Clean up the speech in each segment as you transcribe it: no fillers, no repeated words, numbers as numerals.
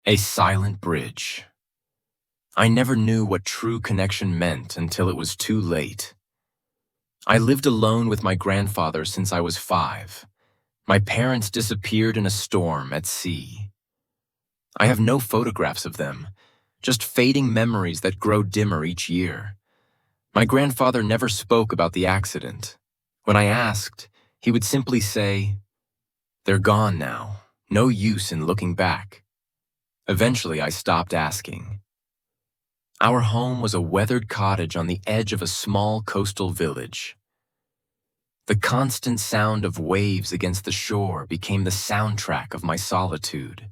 A silent bridge. I never knew what true connection meant until it was too late. I lived alone with my grandfather since I was 5. My parents disappeared in a storm at sea. I have no photographs of them, just fading memories that grow dimmer each year. My grandfather never spoke about the accident. When I asked, he would simply say, "They're gone now. No use in looking back." Eventually, I stopped asking. Our home was a weathered cottage on the edge of a small coastal village. The constant sound of waves against the shore became the soundtrack of my solitude.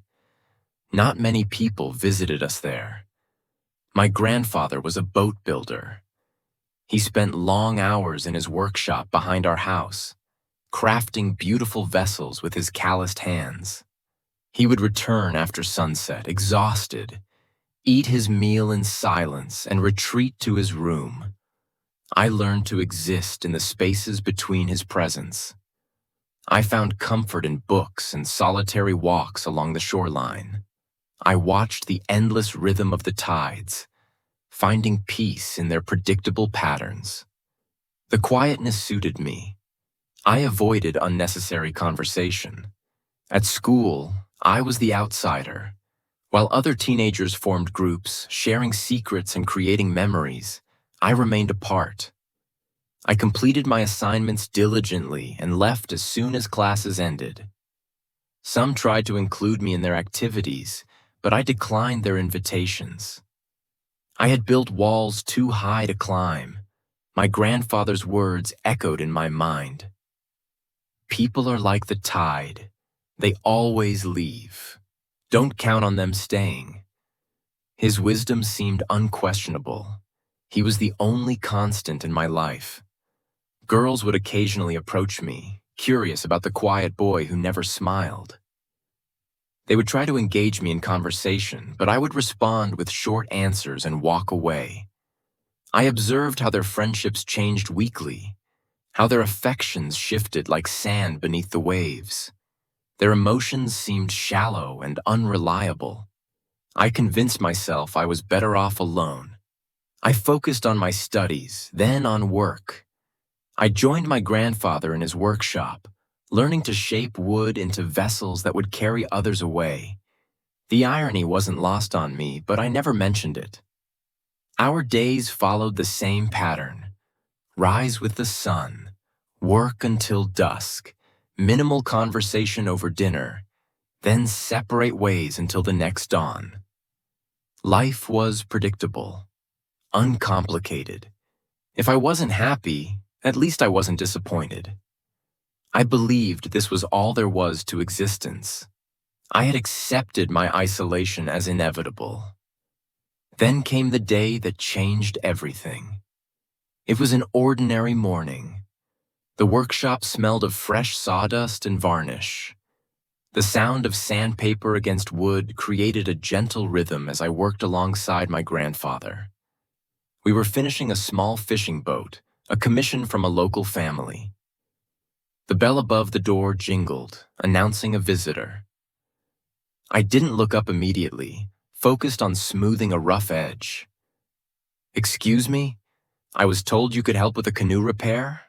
Not many people visited us there. My grandfather was a boat builder. He spent long hours in his workshop behind our house, crafting beautiful vessels with his calloused hands. He would return after sunset, exhausted, eat his meal in silence, and retreat to his room. I learned to exist in the spaces between his presence. I found comfort in books and solitary walks along the shoreline. I watched the endless rhythm of the tides, finding peace in their predictable patterns. The quietness suited me. I avoided unnecessary conversation. At school, I was the outsider. While other teenagers formed groups, sharing secrets and creating memories, I remained apart. I completed my assignments diligently and left as soon as classes ended. Some tried to include me in their activities, but I declined their invitations. I had built walls too high to climb. My grandfather's words echoed in my mind. People are like the tide. They always leave. Don't count on them staying. His wisdom seemed unquestionable. He was the only constant in my life. Girls would occasionally approach me, curious about the quiet boy who never smiled. They would try to engage me in conversation, but I would respond with short answers and walk away. I observed how their friendships changed weekly, how their affections shifted like sand beneath the waves. Their emotions seemed shallow and unreliable. I convinced myself I was better off alone. I focused on my studies, then on work. I joined my grandfather in his workshop, learning to shape wood into vessels that would carry others away. The irony wasn't lost on me, but I never mentioned it. Our days followed the same pattern. Rise with the sun, work until dusk, minimal conversation over dinner, then separate ways until the next dawn. Life was predictable, uncomplicated. If I wasn't happy, at least I wasn't disappointed. I believed this was all there was to existence. I had accepted my isolation as inevitable. Then came the day that changed everything. It was an ordinary morning. The workshop smelled of fresh sawdust and varnish. The sound of sandpaper against wood created a gentle rhythm as I worked alongside my grandfather. We were finishing a small fishing boat, a commission from a local family. The bell above the door jingled, announcing a visitor. I didn't look up immediately, focused on smoothing a rough edge. "Excuse me? I was told you could help with a canoe repair?"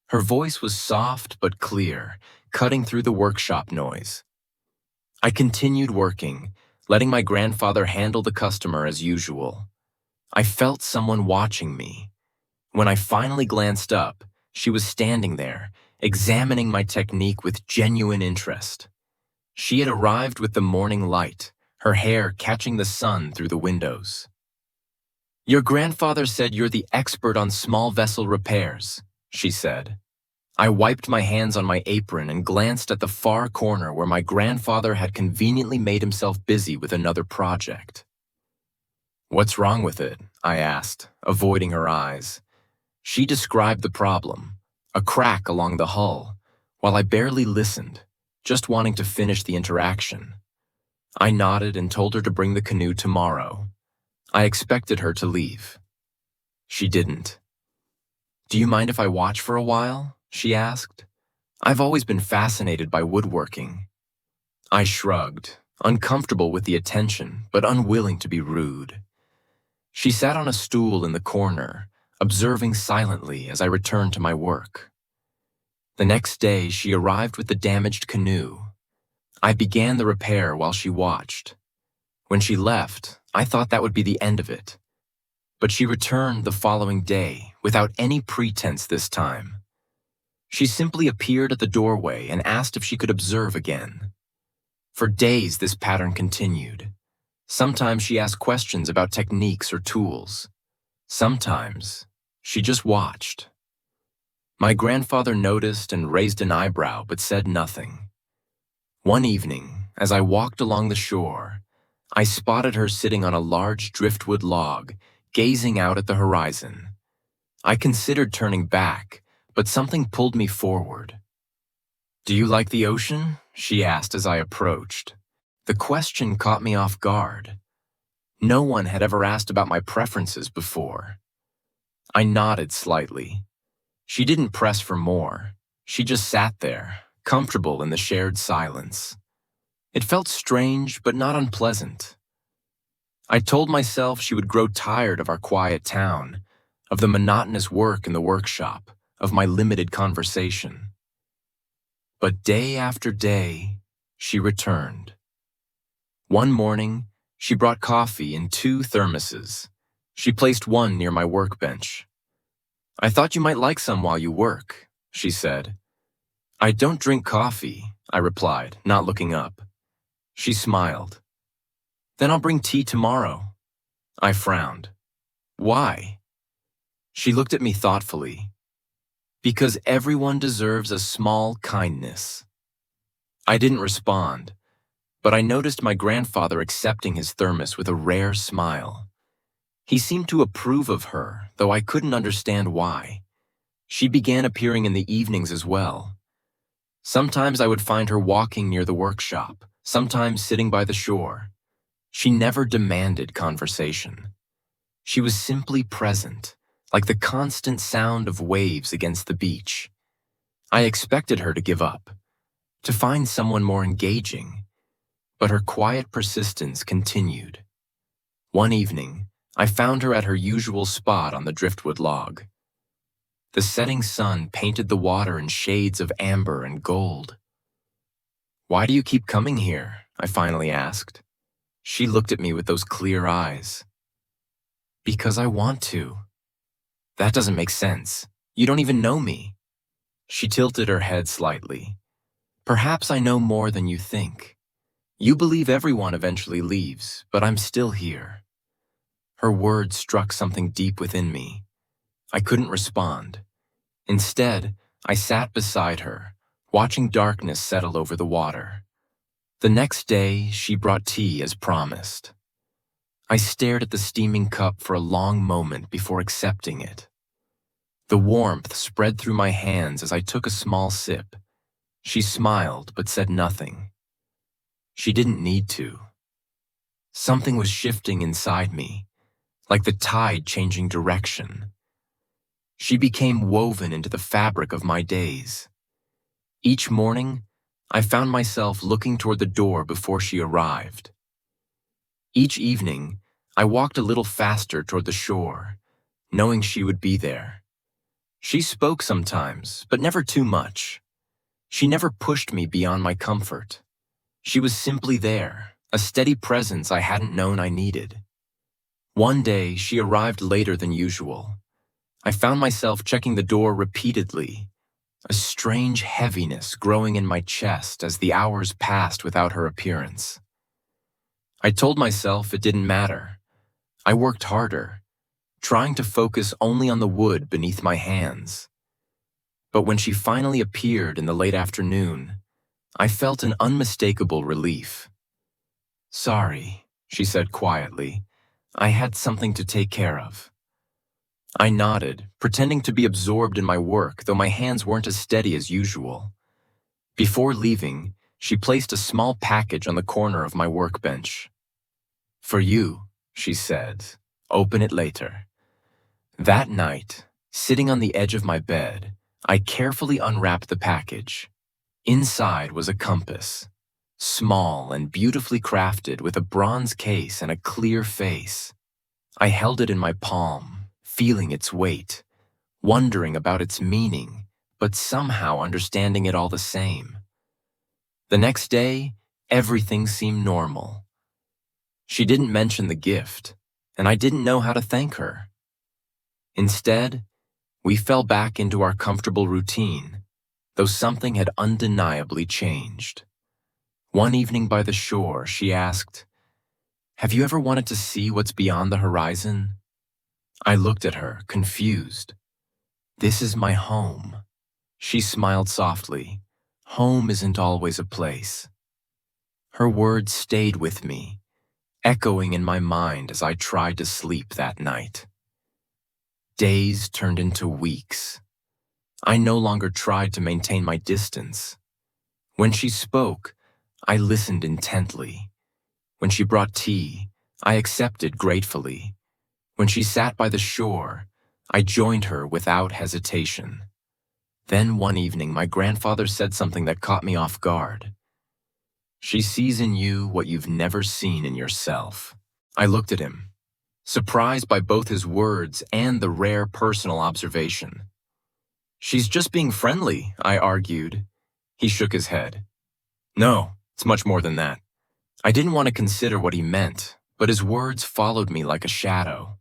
Her voice was soft but clear, cutting through the workshop noise. I continued working, letting my grandfather handle the customer as usual. I felt someone watching me. When I finally glanced up, she was standing there, examining my technique with genuine interest. She had arrived with the morning light, her hair catching the sun through the windows. "Your grandfather said you're the expert on small vessel repairs," she said. I wiped my hands on my apron and glanced at the far corner where my grandfather had conveniently made himself busy with another project. "What's wrong with it?" I asked, avoiding her eyes. She described the problem, a crack along the hull, while I barely listened, just wanting to finish the interaction. I nodded and told her to bring the canoe tomorrow. I expected her to leave. She didn't. "Do you mind if I watch for a while?" she asked. "I've always been fascinated by woodworking." I shrugged. uncomfortable with the attention but unwilling to be rude. She sat on a stool in the corner, observing silently as I returned to my work. The next day, she arrived with the damaged canoe. I began the repair while she watched. When she left, I thought that would be the end of it. But she returned the following day, without any pretense this time. She simply appeared at the doorway and asked if she could observe again. For days, this pattern continued. Sometimes she asked questions about techniques or tools. Sometimes, she just watched. My grandfather noticed and raised an eyebrow but said nothing. One evening, as I walked along the shore, I spotted her sitting on a large driftwood log, gazing out at the horizon. I considered turning back, but something pulled me forward. "Do you like the ocean?" she asked as I approached. The question caught me off guard. No one had ever asked about my preferences before. I nodded slightly. She didn't press for more. She just sat there, comfortable in the shared silence. It felt strange, but not unpleasant. I told myself she would grow tired of our quiet town, of the monotonous work in the workshop, of my limited conversation. But day after day, she returned. One morning, she brought coffee in 2 thermoses. She placed one near my workbench. "I thought you might like some while you work," she said. "I don't drink coffee," I replied, not looking up. She smiled. "Then I'll bring tea tomorrow." I frowned. "Why?" She looked at me thoughtfully. "Because everyone deserves a small kindness." I didn't respond, but I noticed my grandfather accepting his thermos with a rare smile. He seemed to approve of her, though I couldn't understand why. She began appearing in the evenings as well. Sometimes I would find her walking near the workshop, sometimes sitting by the shore. She never demanded conversation. She was simply present, like the constant sound of waves against the beach. I expected her to give up, to find someone more engaging, but her quiet persistence continued. One evening, I found her at her usual spot on the driftwood log. The setting sun painted the water in shades of amber and gold. "Why do you keep coming here?" I finally asked. She looked at me with those clear eyes. "Because I want to." "That doesn't make sense. You don't even know me." She tilted her head slightly. "Perhaps I know more than you think. You believe everyone eventually leaves, but I'm still here." Her words struck something deep within me. I couldn't respond. Instead, I sat beside her, watching darkness settle over the water. The next day, she brought tea as promised. I stared at the steaming cup for a long moment before accepting it. The warmth spread through my hands as I took a small sip. She smiled but said nothing. She didn't need to. Something was shifting inside me, like the tide changing direction. She became woven into the fabric of my days. Each morning, I found myself looking toward the door before she arrived. Each evening, I walked a little faster toward the shore, knowing she would be there. She spoke sometimes, but never too much. She never pushed me beyond my comfort. She was simply there, a steady presence I hadn't known I needed. One day, she arrived later than usual. I found myself checking the door repeatedly, a strange heaviness growing in my chest as the hours passed without her appearance. I told myself it didn't matter. I worked harder, trying to focus only on the wood beneath my hands. But when she finally appeared in the late afternoon, I felt an unmistakable relief. "Sorry," she said quietly. "I had something to take care of." I nodded, pretending to be absorbed in my work, though my hands weren't as steady as usual. Before leaving, she placed a small package on the corner of my workbench. "For you," she said. "Open it later." That night, sitting on the edge of my bed, I carefully unwrapped the package. Inside was a compass. small and beautifully crafted with a bronze case and a clear face. I held it in my palm, feeling its weight, wondering about its meaning, but somehow understanding it all the same. The next day, everything seemed normal. She didn't mention the gift, and I didn't know how to thank her. Instead, we fell back into our comfortable routine, though something had undeniably changed. One evening by the shore, she asked, "Have you ever wanted to see what's beyond the horizon?" I looked at her, confused. "This is my home." She smiled softly. "Home isn't always a place." Her words stayed with me, echoing in my mind as I tried to sleep that night. Days turned into weeks. I no longer tried to maintain my distance. When she spoke, I listened intently. When she brought tea, I accepted gratefully. When she sat by the shore, I joined her without hesitation. Then one evening, my grandfather said something that caught me off guard. "She sees in you what you've never seen in yourself." I looked at him, surprised by both his words and the rare personal observation. "She's just being friendly," I argued. He shook his head. "No, it's much more than that." I didn't want to consider what he meant, but his words followed me like a shadow.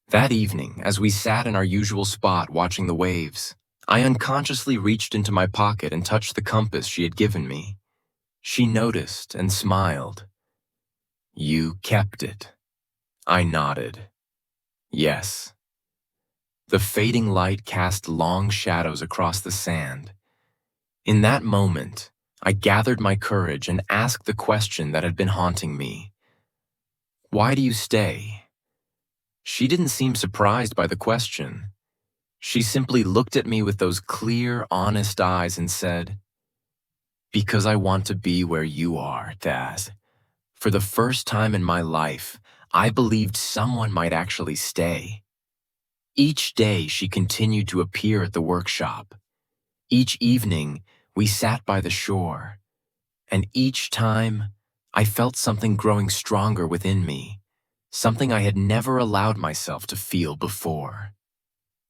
That evening, as we sat in our usual spot watching the waves, I unconsciously reached into my pocket and touched the compass she had given me. She noticed and smiled. "You kept it." I nodded. "Yes." The fading light cast long shadows across the sand. In that moment, I gathered my courage and asked the question that had been haunting me. "Why do you stay?" She didn't seem surprised by the question. She simply looked at me with those clear, honest eyes and said, "Because I want to be where you are, Dad." For the first time in my life, I believed someone might actually stay. Each day she continued to appear at the workshop. Each evening we sat by the shore. And each time I felt something growing stronger within me, something I had never allowed myself to feel before.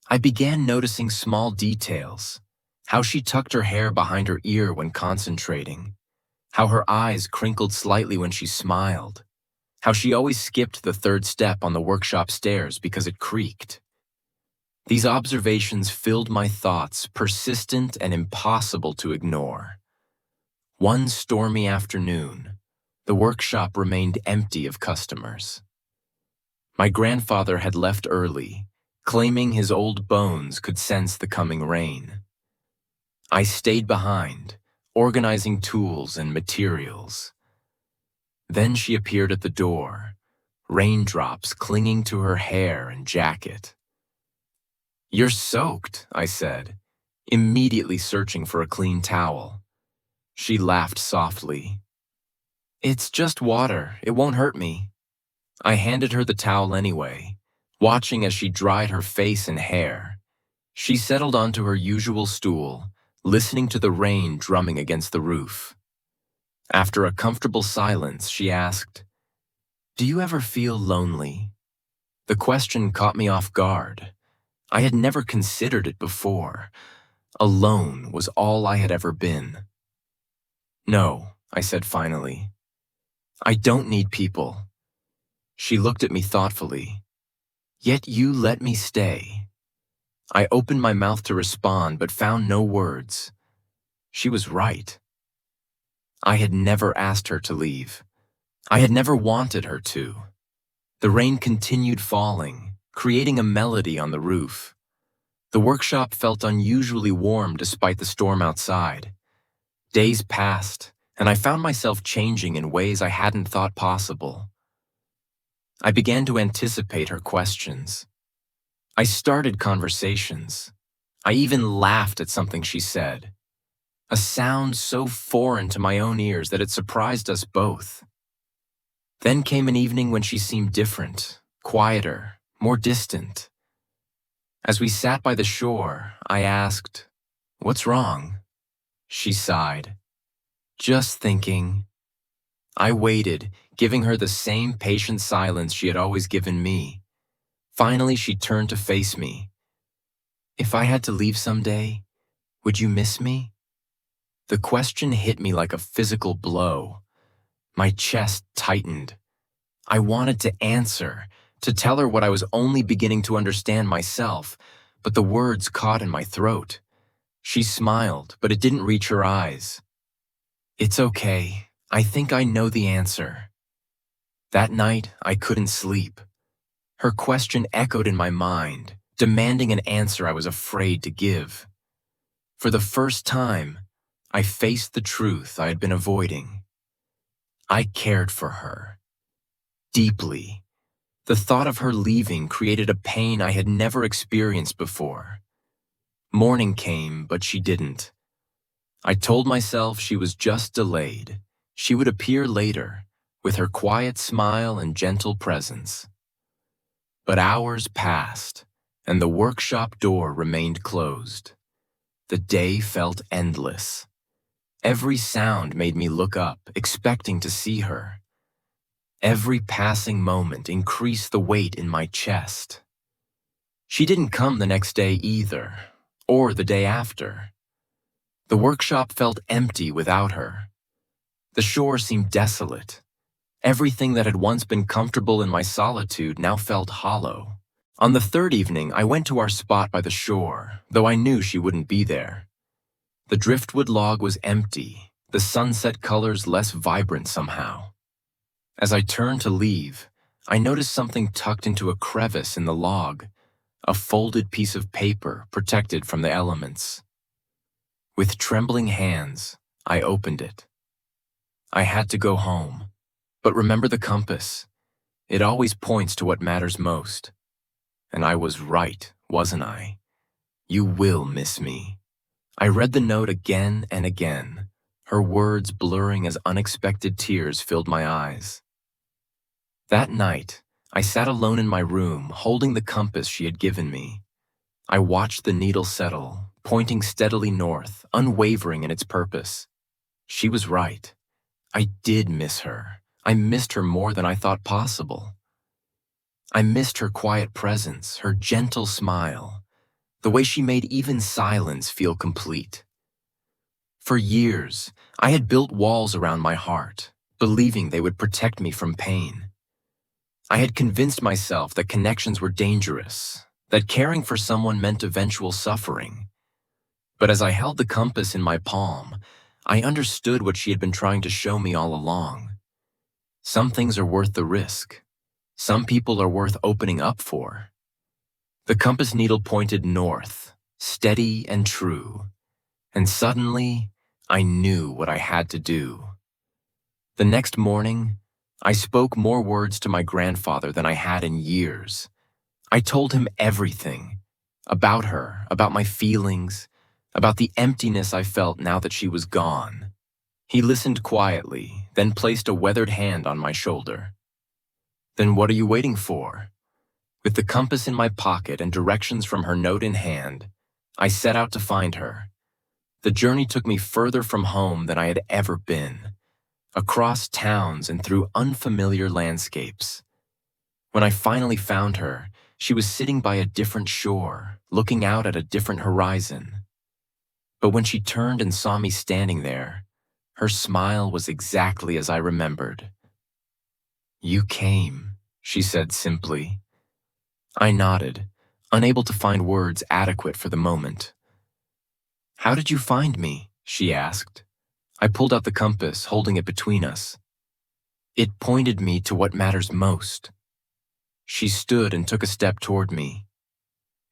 I began noticing small details, how she tucked her hair behind her ear when concentrating, how her eyes crinkled slightly when she smiled, how she always skipped the third step on the workshop stairs because it creaked. These observations filled my thoughts, persistent and impossible to ignore. One stormy afternoon, the workshop remained empty of customers. My grandfather had left early, claiming his old bones could sense the coming rain. I stayed behind, organizing tools and materials. Then she appeared at the door, raindrops clinging to her hair and jacket. "You're soaked," I said, immediately searching for a clean towel. She laughed softly. "It's just water. It won't hurt me." I handed her the towel anyway, watching as she dried her face and hair. She settled onto her usual stool, listening to the rain drumming against the roof. After a comfortable silence, she asked, "Do you ever feel lonely?" The question caught me off guard. I had never considered it before. Alone was all I had ever been. "No," I said finally. "I don't need people." She looked at me thoughtfully. "Yet you let me stay." I opened my mouth to respond but found no words. She was right. I had never asked her to leave. I had never wanted her to. The rain continued falling, creating a melody on the roof. The workshop felt unusually warm despite the storm outside. Days passed, and I found myself changing in ways I hadn't thought possible. I began to anticipate her questions. I started conversations. I even laughed at something she said, a sound so foreign to my own ears that it surprised us both. Then came an evening when she seemed different, quieter, more distant. As we sat by the shore, I asked, "What's wrong?" She sighed. Just thinking. I waited, giving her the same patient silence she had always given me. Finally, she turned to face me. If I had to leave someday, would you miss me? The question hit me like a physical blow. My chest tightened. I wanted to answer, to tell her what I was only beginning to understand myself, but the words caught in my throat. She smiled, but it didn't reach her eyes. It's okay. I think I know the answer. That night, I couldn't sleep. Her question echoed in my mind, demanding an answer I was afraid to give. For the first time, I faced the truth I had been avoiding. I cared for her. Deeply. The thought of her leaving created a pain I had never experienced before. Morning came, but she didn't. I told myself she was just delayed. She would appear later, with her quiet smile and gentle presence. But hours passed, and the workshop door remained closed. The day felt endless. Every sound made me look up, expecting to see her. Every passing moment increased the weight in my chest. She didn't come the next day either, or the day after. The workshop felt empty without her. The shore seemed desolate. Everything that had once been comfortable in my solitude now felt hollow. On the third evening, I went to our spot by the shore, though I knew she wouldn't be there. The driftwood log was empty, the sunset colors less vibrant somehow. As I turned to leave, I noticed something tucked into a crevice in the log, a folded piece of paper protected from the elements. With trembling hands, I opened it. I had to go home, but remember the compass. It always points to what matters most. And I was right, wasn't I? You will miss me. I read the note again and again, her words blurring as unexpected tears filled my eyes. That night, I sat alone in my room, holding the compass she had given me. I watched the needle settle, pointing steadily north, unwavering in its purpose. She was right. I did miss her. I missed her more than I thought possible. I missed her quiet presence, her gentle smile, the way she made even silence feel complete. For years, I had built walls around my heart, believing they would protect me from pain. I had convinced myself that connections were dangerous, that caring for someone meant eventual suffering. But as I held the compass in my palm, I understood what she had been trying to show me all along. Some things are worth the risk. Some people are worth opening up for. The compass needle pointed north, steady and true, and suddenly I knew what I had to do. The next morning, I spoke more words to my grandfather than I had in years. I told him everything, about her, about my feelings, about the emptiness I felt now that she was gone. He listened quietly, then placed a weathered hand on my shoulder. Then what are you waiting for? With the compass in my pocket and directions from her note in hand, I set out to find her. The journey took me further from home than I had ever been, across towns and through unfamiliar landscapes. When I finally found her, she was sitting by a different shore, looking out at a different horizon. But when she turned and saw me standing there, her smile was exactly as I remembered. "You came," she said simply. I nodded, unable to find words adequate for the moment. "How did you find me?" she asked. I pulled out the compass, holding it between us. "It pointed me to what matters most." She stood and took a step toward me.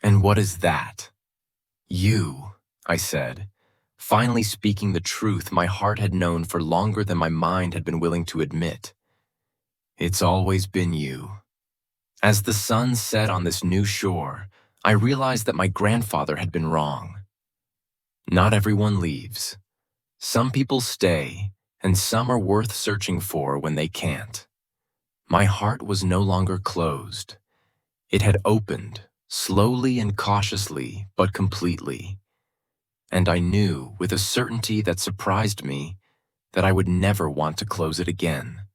"And what is that?" "You," I said, finally speaking the truth my heart had known for longer than my mind had been willing to admit. "It's always been you." As the sun set on this new shore, I realized that my grandfather had been wrong. Not everyone leaves. Some people stay, and some are worth searching for when they can't. My heart was no longer closed. It had opened, slowly and cautiously, but completely. And I knew, with a certainty that surprised me, that I would never want to close it again.